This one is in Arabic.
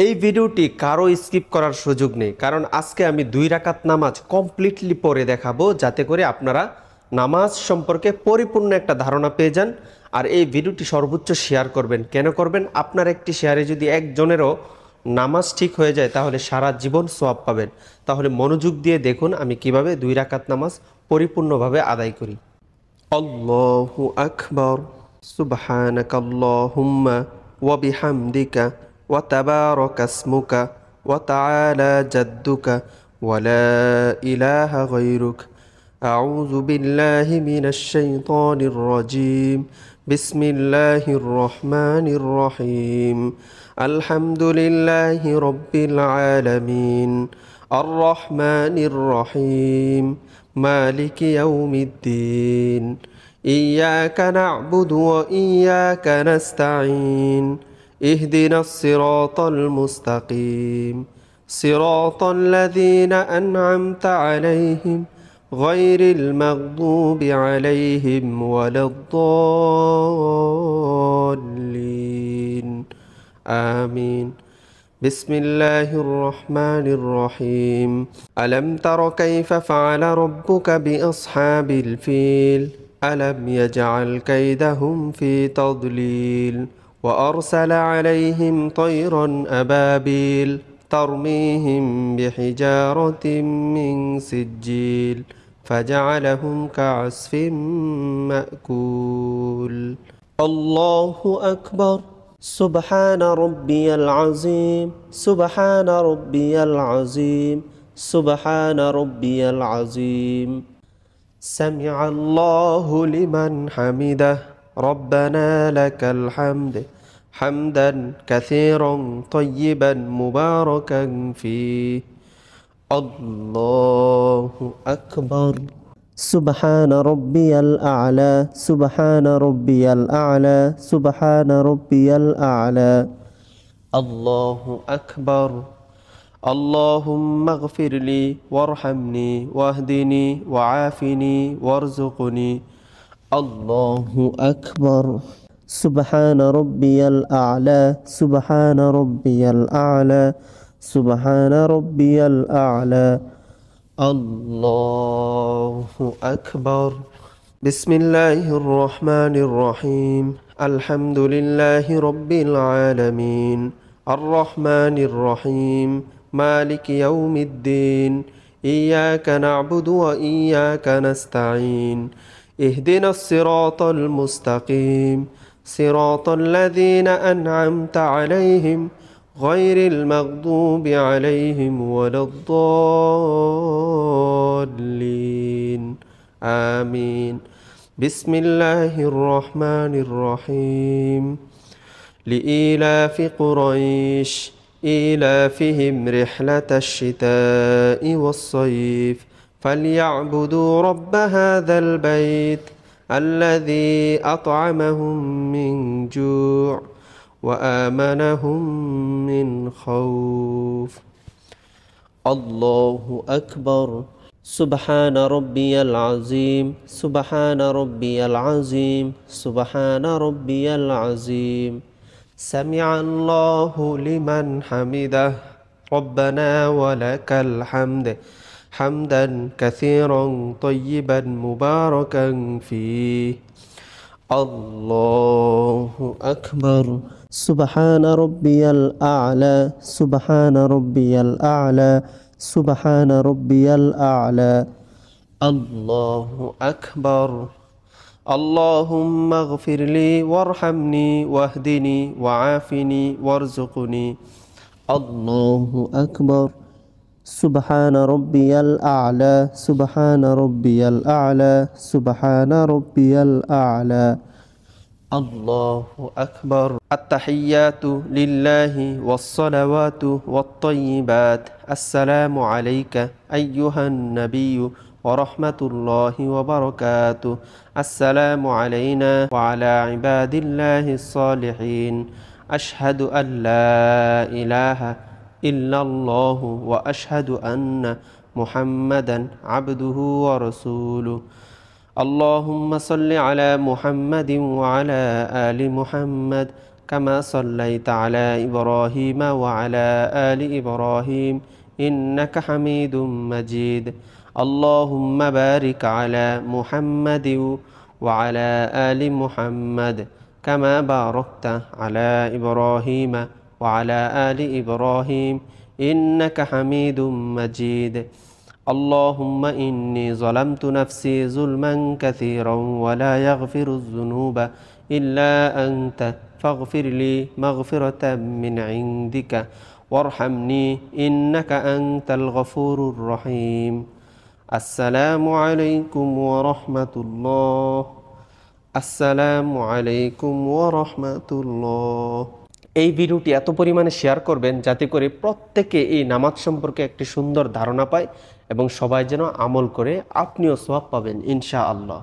এই ভিডিওটি কারো স্কিপ করার সুযোগ নেই, কারণ আজকে আমি 2 রাকাত নামাজ কমপ্লিটলি পড়ে দেখাবো, যাতে করে আপনারা নামাজ সম্পর্কে পরিপূর্ণ একটা ধারণা পেয়ে যান। আর এই ভিডিওটি সর্বোচ্চ শেয়ার করবেন। কেন করবেন? আপনার একটি শেয়ারে যদি একজনেরও নামাজ ঠিক হয়ে যায় তাহলে সারা জীবন সওয়াব পাবেন। তাহলে মনোযোগ দিয়ে দেখুন আমি কিভাবে 2 রাকাত নামাজ পরিপূর্ণভাবে আদায় করি। আল্লাহু আকবার, সুবহানাকাল্লাহুম্মা ওয়া বিহামদিকা ওয়া তাবারাকা ইসমুকা ওয়া তাআলা জাদ্দুকা ওয়া লা ইলাহা গায়রুক। আউযু বিল্লাহি মিনাশ শাইতানির রাজীম। বিসমিল্লাহির রহমানির রহিম। আলহামদুলিল্লাহি রাব্বিল আলামিন। আর রহমানির রহিম। মালিকি ইয়াউমিদ্দিন। إياك نعبد وإياك نستعين. اهدنا الصراط المستقيم صراط الذين أنعمت عليهم غير المغضوب عليهم ولا الضالين. آمين. بسم الله الرحمن الرحيم. ألم تر كيف فعل ربك بأصحاب الفيل؟ ألم يجعل كيدهم في تضليل وأرسل عليهم طيرا أبابيل ترميهم بحجارة من سجيل فجعلهم كعصف مأكول. الله أكبر. سبحان ربي العظيم. سبحان ربي العظيم. سبحان ربي العظيم. سمع الله لمن حمده. ربنا لك الحمد حمدا كثيرا طيبا مباركا فيه. الله أكبر. سبحان ربي الأعلى. سبحان ربي الأعلى. سبحان ربي الأعلى. الله أكبر. اللهم اغفر لي وارحمني واهدني وعافني وارزقني. الله أكبر. سبحان ربي الأعلى. سبحان ربي الأعلى. سبحان ربي الأعلى. الله أكبر. بسم الله الرحمن الرحيم. الحمد لله رب العالمين. الرحمن الرحيم. مالك يوم الدين. إياك نعبد وإياك نستعين. اهدنا الصراط المستقيم صراط الذين أنعمت عليهم غير المغضوب عليهم ولا الضالين. آمين. بسم الله الرحمن الرحيم. لإيلاف قريش إيلافهم رحلة الشتاء والصيف فليعبدوا رب هذا البيت الذي أطعمهم من جوع وآمنهم من خوف. الله أكبر. سبحان ربي العظيم. سبحان ربي العظيم. سبحان ربي العظيم. سمع الله لمن حمده. ربنا ولك الحمد حمدا كثيرا طيبا مباركا فيه. الله أكبر. سبحان ربي الأعلى. سبحان ربي الأعلى. سبحان ربي الأعلى. الله أكبر. اللهم اغفر لي وارحمني واهدني وعافني وارزقني. الله أكبر. سبحان ربي الأعلى. سبحان ربي الأعلى. سبحان ربي الأعلى. الله أكبر. التحيات لله والصلوات والطيبات. السلام عليك أيها النبي ورحمة الله وبركاته. السلام علينا وعلى عباد الله الصالحين. أشهد أن لا إله إلا الله وأشهد أن محمدا عبده ورسوله. اللهم صل على محمد وعلى آل محمد كما صليت على إبراهيم وعلى آل إبراهيم إنك حميد مجيد اللهم بارك على محمد وعلى آل محمد كما باركت على إبراهيم وعلى آل إبراهيم إنك حميد مجيد اللهم إني ظلمت نفسي ظلما كثيرا ولا يغفر الذنوب إلا أنت فاغفر لي مغفرة من عندك وارحمني إنك أنت الغفور الرحيم السلام عليكم ورحمة الله আসসালামু আলাইকুম ওয়া রাহমাতুল্লাহ। এই ভিডিওটি এত পরিমাণে শেয়ার করবেন যাতে করে প্রত্যেকে এই নামাজ সম্পর্কে একটি সুন্দর ধারণা পায় এবং সবাই যেন আমল করে আপনিও সওয়াব পাবেন ইনশাআল্লাহ।